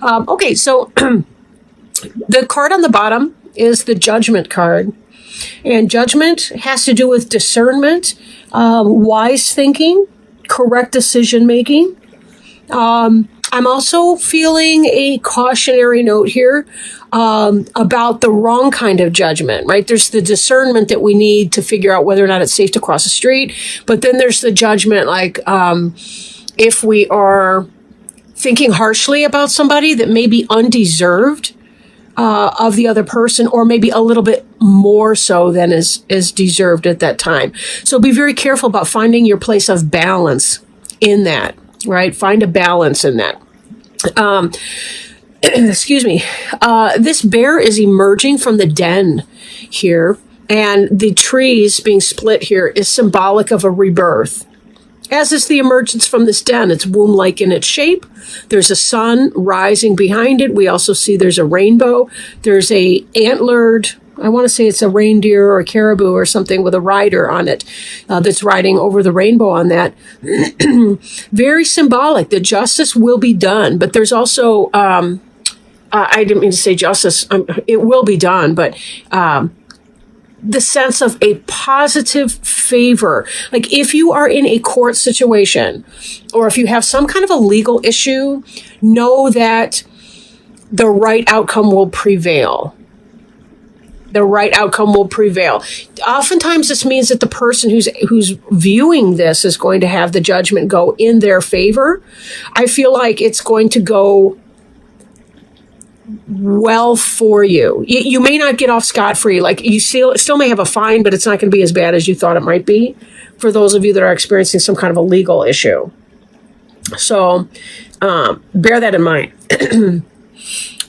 Okay, so the card on the bottom is the Judgment card. And judgment has to do with discernment, wise thinking, correct decision making. I'm also feeling a cautionary note here about the wrong kind of judgment, right? There's the discernment that we need to figure out whether or not it's safe to cross the street. But then there's the judgment, like if we are thinking harshly about somebody that may be undeserved of the other person, or maybe a little bit more so than is deserved at that time. So be very careful about finding your place of balance in that, right? Find a balance in that. Excuse me. This bear is emerging from the den here, and the trees being split here is symbolic of a rebirth. As is the emergence from this den. It's womb-like in its shape. There's a sun rising behind it. We also see there's a rainbow. There's a antlered, I want to say it's a reindeer or a caribou or something with a rider on it that's riding over the rainbow on that. Very symbolic that justice will be done. But there's also, I didn't mean to say justice. It will be done, but the sense of a positive favor. Like if you are in a court situation or if you have some kind of a legal issue, know that the right outcome will prevail. The right outcome will prevail. Oftentimes this means that the person who's viewing this is going to have the judgment go in their favor. I feel like it's going to go well for you. You may not get off scot-free. Like you still may have a fine, but it's not going to be as bad as you thought it might be for those of you that are experiencing some kind of a legal issue. So bear that in mind.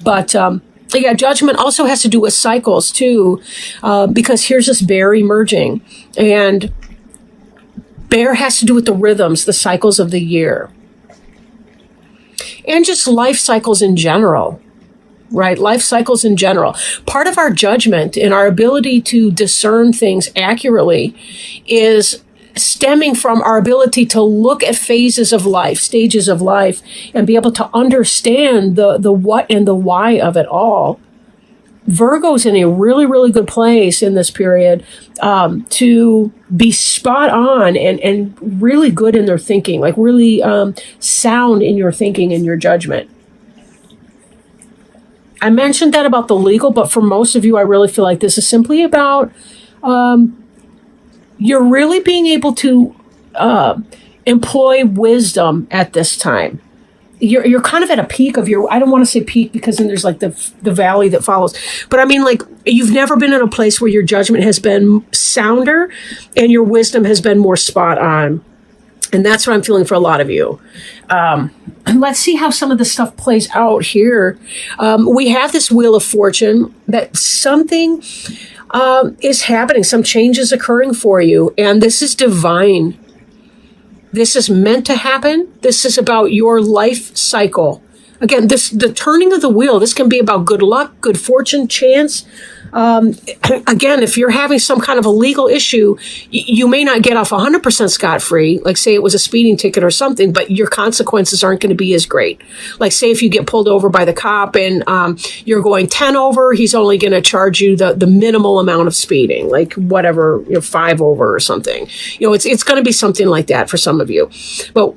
But yeah, judgment also has to do with cycles too, because here's this bear emerging, and bear has to do with the rhythms, the cycles of the year, and just life cycles in general. Right? Life cycles in general. Part of our judgment and our ability to discern things accurately is stemming from our ability to look at phases of life, stages of life, and be able to understand the what and the why of it all. Virgo's in a really, really good place in this period to be spot on and really good in their thinking, like really sound in your thinking and your judgment. I mentioned that about the legal, but for most of you, I really feel like this is simply about you're really being able to employ wisdom at this time. You're kind of at a peak of your, I don't want to say peak because then there's like the valley that follows. But I mean, like you've never been in a place where your judgment has been sounder and your wisdom has been more spot on. And that's what I'm feeling for a lot of you. And let's see how some of the stuff plays out here. We have this Wheel of Fortune that something is happening. Some change is occurring for you. And this is divine. This is meant to happen. This is about your life cycle. Again, the turning of the wheel, this can be about good luck, good fortune, chance. Again, if you're having some kind of a legal issue, you may not get off 100% scot-free, like say it was a speeding ticket or something, but your consequences aren't going to be as great. Like say if you get pulled over by the cop and you're going 10 over, he's only going to charge you the minimal amount of speeding, like whatever, 5 over or something. It's going to be something like that for some of you. But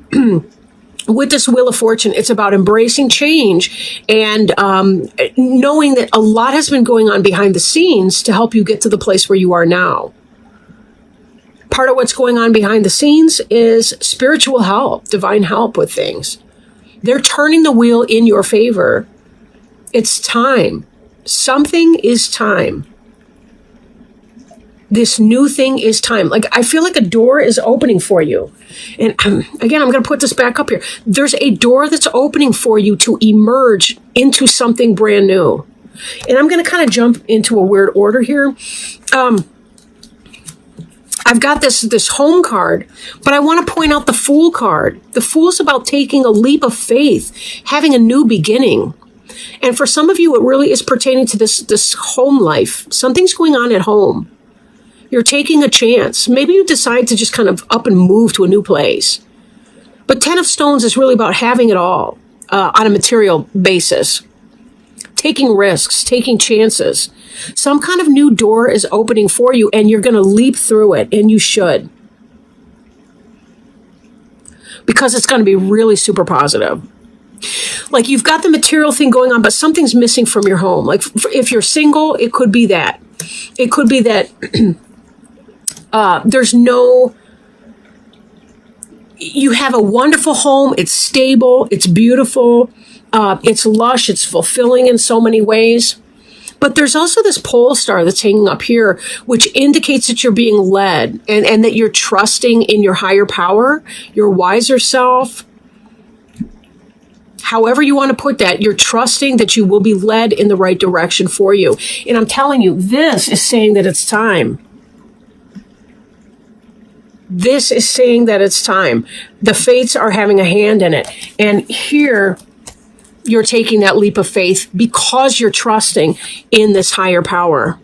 with this Wheel of Fortune, it's about embracing change and knowing that a lot has been going on behind the scenes to help you get to the place where you are now. Part of what's going on behind the scenes is spiritual help, divine help with things. They're turning the wheel in your favor. It's time. Something is time. This new thing is time. Like, I feel like a door is opening for you. And again, I'm going to put this back up here. There's a door that's opening for you to emerge into something brand new. And I'm going to kind of jump into a weird order here. I've got this home card, but I want to point out the Fool card. The Fool's about taking a leap of faith, having a new beginning. And for some of you, it really is pertaining to this home life. Something's going on at home. You're taking a chance. Maybe you decide to just kind of up and move to a new place. But 10 of Stones is really about having it all. on a material basis. Taking risks, taking chances. Some kind of new door is opening for you, and you're going to leap through it, and you should. Because it's going to be really super positive. Like, you've got the material thing going on, but something's missing from your home. Like, if you're single, it could be that. It could be that there's no... You have a wonderful home. It's stable. It's beautiful. It's lush. It's fulfilling in so many ways. But there's also this pole star that's hanging up here, which indicates that you're being led and that you're trusting in your higher power, your wiser self. However you want to put that, you're trusting that you will be led in the right direction for you. And I'm telling you, this is saying that it's time. This is saying that it's time. The fates are having a hand in it. And here, you're taking that leap of faith because you're trusting in this higher power.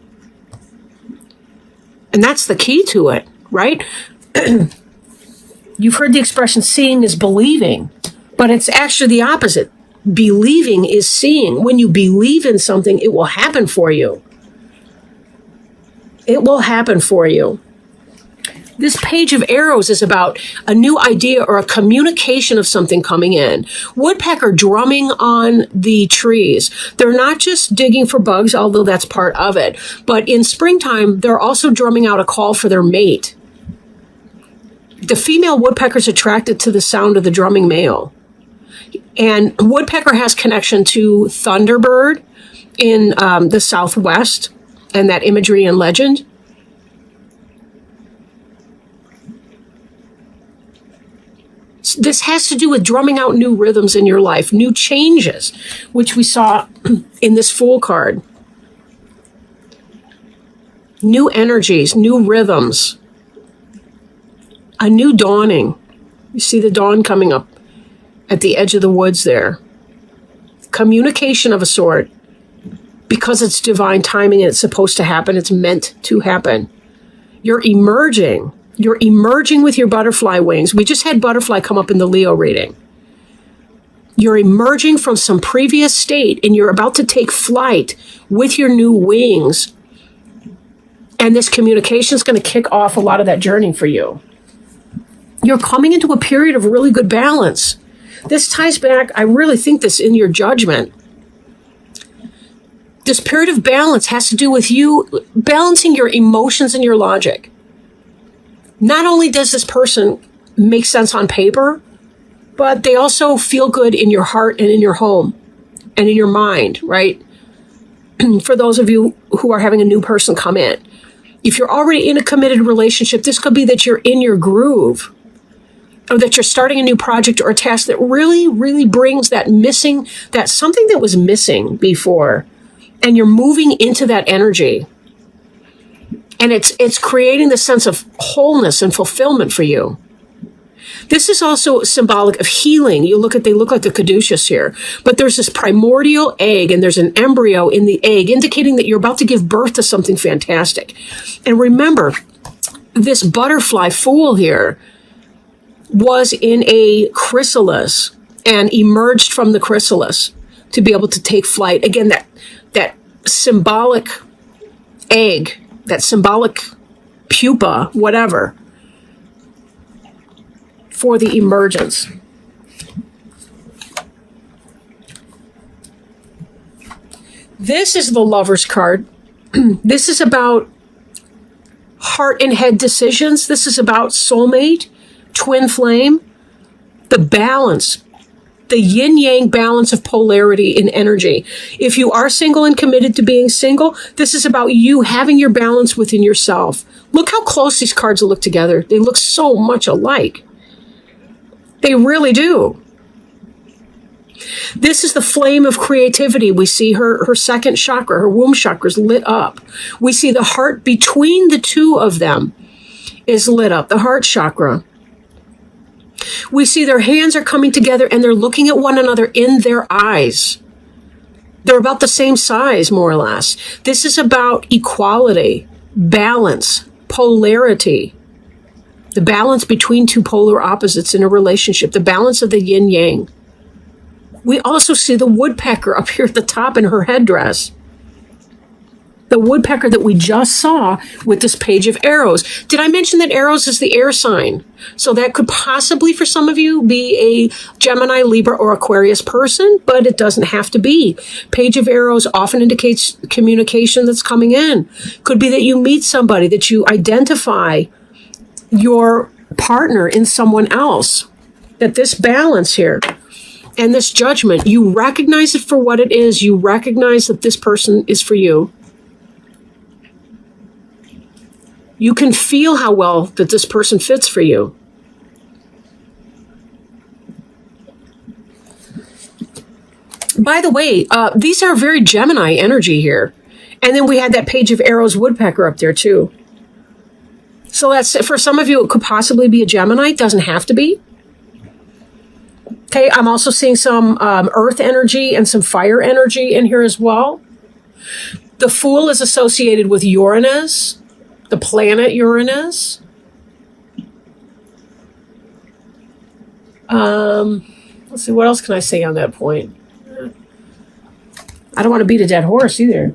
And that's the key to it, right? You've heard the expression, seeing is believing. But it's actually the opposite. Believing is seeing. When you believe in something, it will happen for you. It will happen for you. This page of arrows is about a new idea or a communication of something coming in. Woodpecker drumming on the trees. They're not just digging for bugs, although that's part of it. But in springtime, they're also drumming out a call for their mate. The female woodpecker's attracted to the sound of the drumming male. And woodpecker has connection to Thunderbird in the Southwest and that imagery and legend. This has to do with drumming out new rhythms in your life, new changes, which we saw in this Fool card. New energies, new rhythms, a new dawning. You see the dawn coming up at the edge of the woods there. Communication of a sort, because it's divine timing and it's supposed to happen, it's meant to happen. You're emerging. You're emerging with your butterfly wings. We just had butterfly come up in the Leo reading. You're emerging from some previous state and you're about to take flight with your new wings. And this communication is going to kick off a lot of that journey for you. You're coming into a period of really good balance. This ties back, I really think this in your judgment. This period of balance has to do with you balancing your emotions and your logic. Not only does this person make sense on paper, but they also feel good in your heart and in your home and in your mind, right? For those of you who are having a new person come in. If you're already in a committed relationship, this could be that you're in your groove or that you're starting a new project or a task that really, really brings that missing, that something that was missing before, and you're moving into that energy. And it's creating the sense of wholeness and fulfillment for you. This is also symbolic of healing. They look like the caduceus here. But there's this primordial egg and there's an embryo in the egg indicating that you're about to give birth to something fantastic. And remember, this butterfly Fool here was in a chrysalis and emerged from the chrysalis to be able to take flight. Again, that symbolic egg, that symbolic pupa, whatever, for the emergence. This is the Lover's card. This is about heart and head decisions. This is about soulmate, twin flame, the balance, the yin-yang balance of polarity in energy. If you are single and committed to being single, this is about you having your balance within yourself. Look how close these cards look together. They look so much alike. They really do. This is the flame of creativity. We see her second chakra, her womb chakra is lit up. We see the heart between the two of them is lit up, the heart chakra. We see their hands are coming together and they're looking at one another in their eyes. They're about the same size, more or less. This is about equality, balance, polarity. The balance between two polar opposites in a relationship, the balance of the yin-yang. We also see the woodpecker up here at the top in her headdress. The woodpecker that we just saw with this page of arrows. Did I mention that arrows is the air sign? So that could possibly, for some of you, be a Gemini, Libra, or Aquarius person, but it doesn't have to be. Page of arrows often indicates communication that's coming in. Could be that you meet somebody, that you identify your partner in someone else. That this balance here and this judgment, you recognize it for what it is. You recognize that this person is for you. You can feel how well that this person fits for you. By the way, these are very Gemini energy here. And then we had that page of arrows woodpecker up there too. So that's, for some of you, it could possibly be a Gemini. It doesn't have to be. Okay, I'm also seeing some earth energy and some fire energy in here as well. The Fool is associated with Uranus. The planet Uranus. Let's see, what else can I say on that point? I don't want to beat a dead horse either.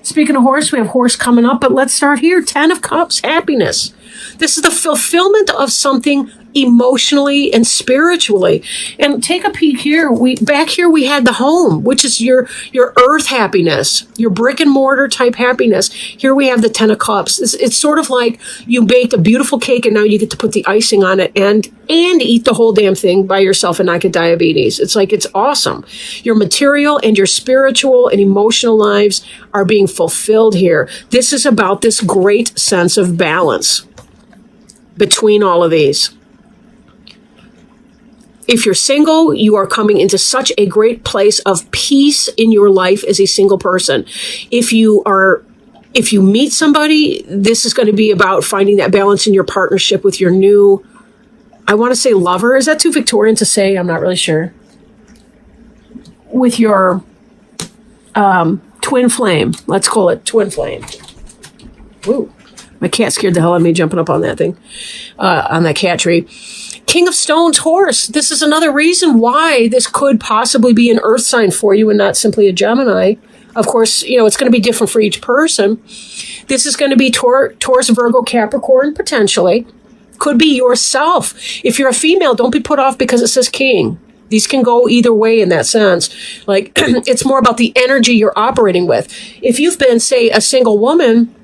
Speaking of horse, we have horse coming up, but let's start here. 10 of Cups, happiness. This is the fulfillment of something emotionally and spiritually. And take a peek here. Back here we had the home, which is your earth happiness, your brick and mortar type happiness. Here we have the 10 of Cups. It's sort of like you baked a beautiful cake and now you get to put the icing on it and eat the whole damn thing by yourself and not get diabetes. It's like, it's awesome. Your material and your spiritual and emotional lives are being fulfilled here. This is about this great sense of balance between all of these. If you're single, you are coming into such a great place of peace in your life as a single person. If you meet somebody, this is going to be about finding that balance in your partnership with your new, I want to say lover. Is that too Victorian to say? I'm not really sure. With your twin flame. Let's call it twin flame. Woo. My cat scared the hell out of me jumping up on that thing, on that cat tree. King of Stones, horse. This is another reason why this could possibly be an earth sign for you and not simply a Gemini. Of course, it's going to be different for each person. This is going to be Taurus, Virgo, Capricorn, potentially. Could be yourself. If you're a female, don't be put off because it says king. These can go either way in that sense. Like, it's more about the energy you're operating with. If you've been, say, a single woman,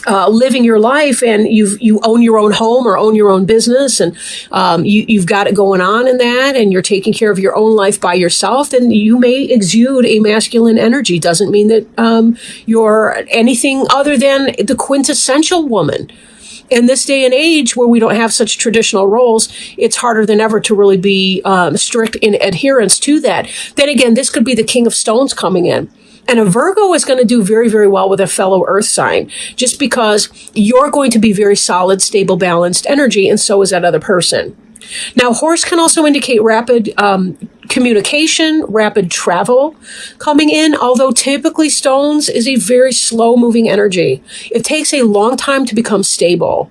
living your life and you own your own home or own your own business and you've got it going on in that and you're taking care of your own life by yourself, then you may exude a masculine energy. Doesn't mean that you're anything other than the quintessential woman. In this day and age where we don't have such traditional roles, it's harder than ever to really be strict in adherence to that. Then again, this could be the King of Stones coming in. And a Virgo is going to do very, very well with a fellow earth sign, just because you're going to be very solid, stable, balanced energy, and so is that other person. Now, horse can also indicate rapid communication, rapid travel coming in, although typically stones is a very slow-moving energy. It takes a long time to become stable.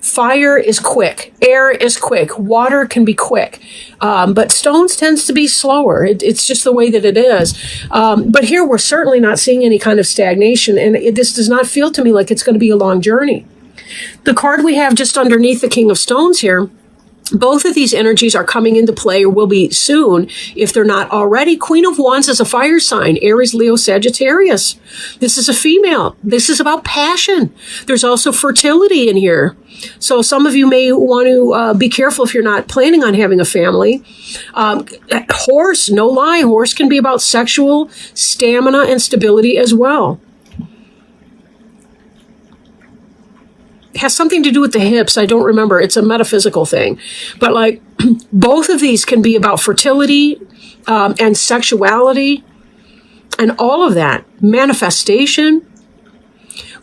Fire is quick. Air is quick. Water can be quick. But stones tends to be slower. It's just the way that it is. But here we're certainly not seeing any kind of stagnation. And this does not feel to me like it's going to be a long journey. The card we have just underneath the King of Stones here, both of these energies are coming into play or will be soon if they're not already. Queen of Wands is a fire sign, Aries, Leo, Sagittarius. This is a female. This is about passion. There's also fertility in here. So some of you may want to be careful if you're not planning on having a family. Horse, no lie, horse can be about sexual stamina and stability as well. Has something to do with the hips. I don't remember. It's a metaphysical thing. But like both of these can be about fertility and sexuality and all of that. Manifestation.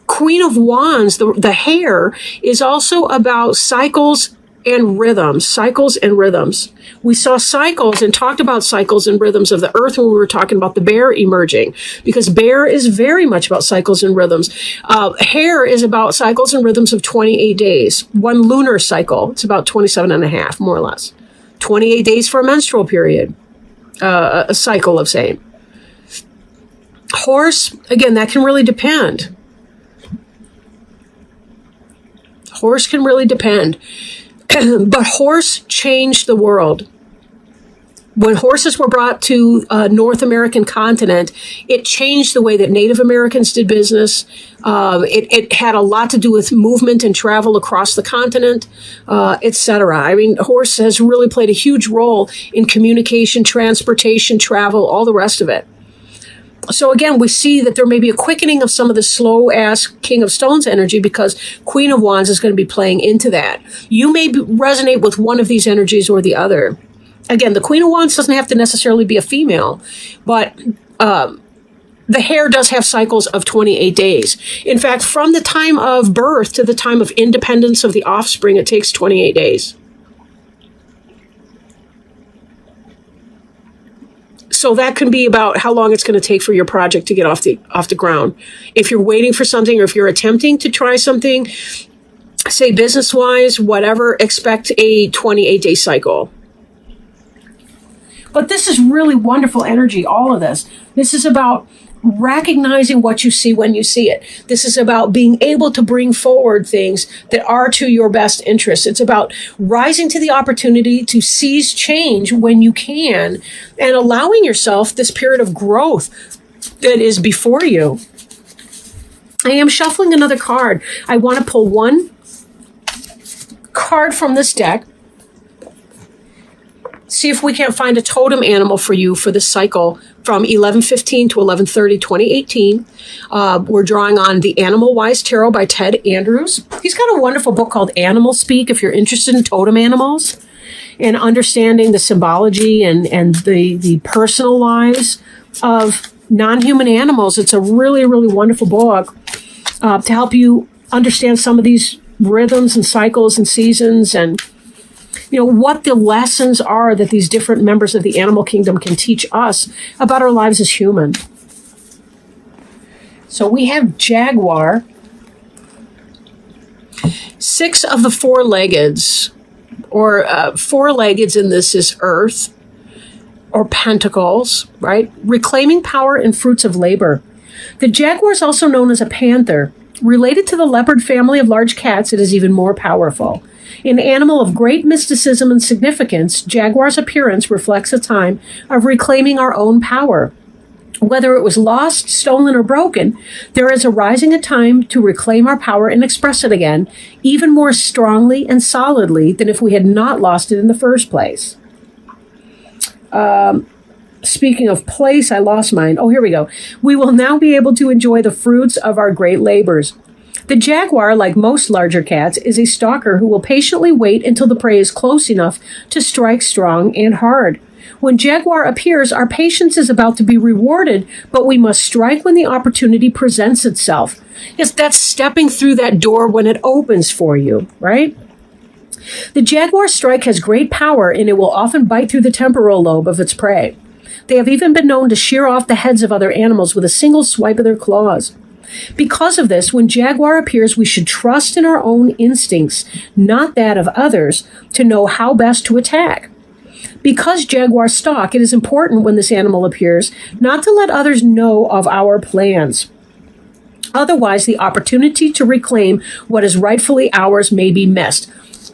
Queen of Wands, the hair, is also about cycles and rhythms. Cycles and rhythms. We saw cycles and talked about cycles and rhythms of the earth when we were talking about the bear emerging, because bear is very much about cycles and rhythms. Hair is about cycles and rhythms of 28 days. One lunar cycle, it's about 27 and a half, more or less. 28 days for a menstrual period, a cycle of same. Horse, again, that can really depend. Horse can really depend. But horse changed the world. When horses were brought to North American continent, it changed the way that Native Americans did business. It had a lot to do with movement and travel across the continent, etc. I mean, horse has really played a huge role in communication, transportation, travel, all the rest of it. So again, we see that there may be a quickening of some of the slow-ass King of Stones energy because Queen of Wands is going to be playing into that. You may resonate with one of these energies or the other. Again, the Queen of Wands doesn't have to necessarily be a female, but the hair does have cycles of 28 days. In fact, from the time of birth to the time of independence of the offspring, it takes 28 days. So that can be about how long it's going to take for your project to get off the ground. If you're waiting for something or if you're attempting to try something, say business-wise, whatever, expect a 28-day cycle. But this is really wonderful energy, all of this. This is about recognizing what you see when you see it. This is about being able to bring forward things that are to your best interest. It's about rising to the opportunity to seize change when you can and allowing yourself this period of growth that is before you. I am shuffling another card. I want to pull one card from this deck. See if we can't find a totem animal for you for this cycle from 11/15 to 11/30/2018. We're drawing on the Animal Wise Tarot by Ted Andrews. He's got a wonderful book called Animal Speak if you're interested in totem animals and understanding the symbology and the personal lives of non-human animals. It's a really, really wonderful book to help you understand some of these rhythms and cycles and seasons and what the lessons are that these different members of the animal kingdom can teach us about our lives as human. So we have Jaguar. 6 of the 4-leggeds, or 4-leggeds in this is Earth, or Pentacles, right? Reclaiming power and fruits of labor. The jaguar is also known as a panther. Related to the leopard family of large cats, it is even more powerful. An animal of great mysticism and significance, Jaguar's appearance reflects a time of reclaiming our own power. Whether it was lost, stolen, or broken, there is arising a time to reclaim our power and express it again, even more strongly and solidly than if we had not lost it in the first place. Speaking of place, I lost mine. Oh, here we go. We will now be able to enjoy the fruits of our great labors. The jaguar, like most larger cats, is a stalker who will patiently wait until the prey is close enough to strike strong and hard. When jaguar appears, our patience is about to be rewarded, but we must strike when the opportunity presents itself. Yes, that's stepping through that door when it opens for you, right? The jaguar strike has great power, and it will often bite through the temporal lobe of its prey. They have even been known to shear off the heads of other animals with a single swipe of their claws. Because of this, when jaguar appears, we should trust in our own instincts, not that of others, to know how best to attack. Because jaguars stalk, it is important when this animal appears not to let others know of our plans. Otherwise, the opportunity to reclaim what is rightfully ours may be missed.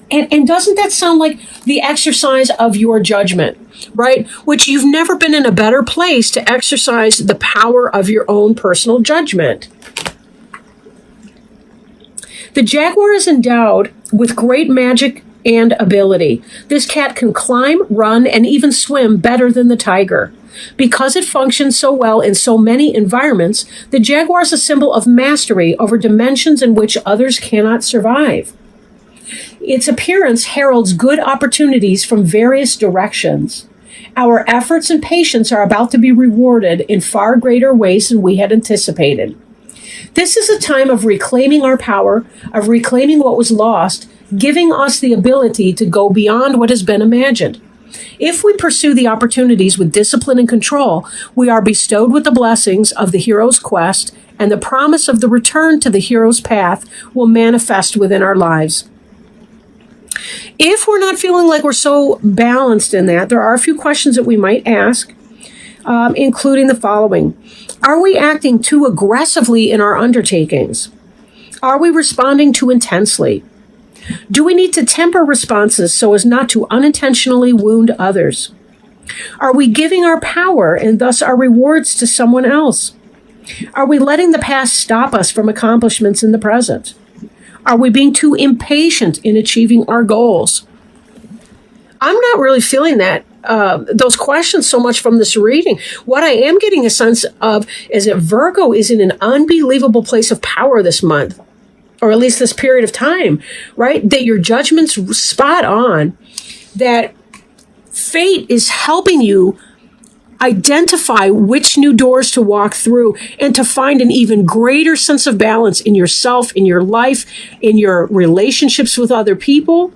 And doesn't that sound like the exercise of your judgment, right? Which you've never been in a better place to exercise the power of your own personal judgment. The jaguar is endowed with great magic and ability. This cat can climb, run, and even swim better than the tiger. Because it functions so well in so many environments, the jaguar is a symbol of mastery over dimensions in which others cannot survive. Its appearance heralds good opportunities from various directions. Our efforts and patience are about to be rewarded in far greater ways than we had anticipated. This is a time of reclaiming our power, of reclaiming what was lost, giving us the ability to go beyond what has been imagined. If we pursue the opportunities with discipline and control, we are bestowed with the blessings of the hero's quest, and the promise of the return to the hero's path will manifest within our lives. If we're not feeling like we're so balanced in that, there are a few questions that we might ask, including the following. Are we acting too aggressively in our undertakings? Are we responding too intensely? Do we need to temper responses so as not to unintentionally wound others? Are we giving our power and thus our rewards to someone else? Are we letting the past stop us from accomplishments in the present? Are we being too impatient in achieving our goals? I'm not really feeling that those questions so much from this reading. What I am getting a sense of is that Virgo is in an unbelievable place of power this month, or at least this period of time, right? That your judgment's spot on, that fate is helping you identify which new doors to walk through and to find an even greater sense of balance in yourself, in your life, in your relationships with other people,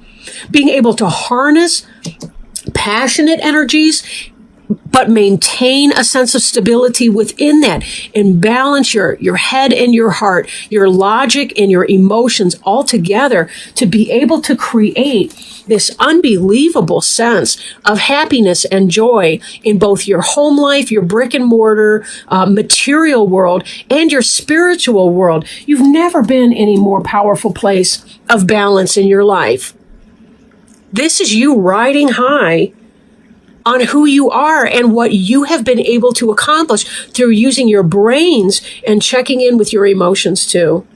being able to harness passionate energies, but maintain a sense of stability within that and balance your head and your heart, your logic and your emotions all together to be able to create this unbelievable sense of happiness and joy in both your home life, your brick and mortar, material world, and your spiritual world. You've never been in a more powerful place of balance in your life. This is you riding high on who you are and what you have been able to accomplish through using your brains and checking in with your emotions too.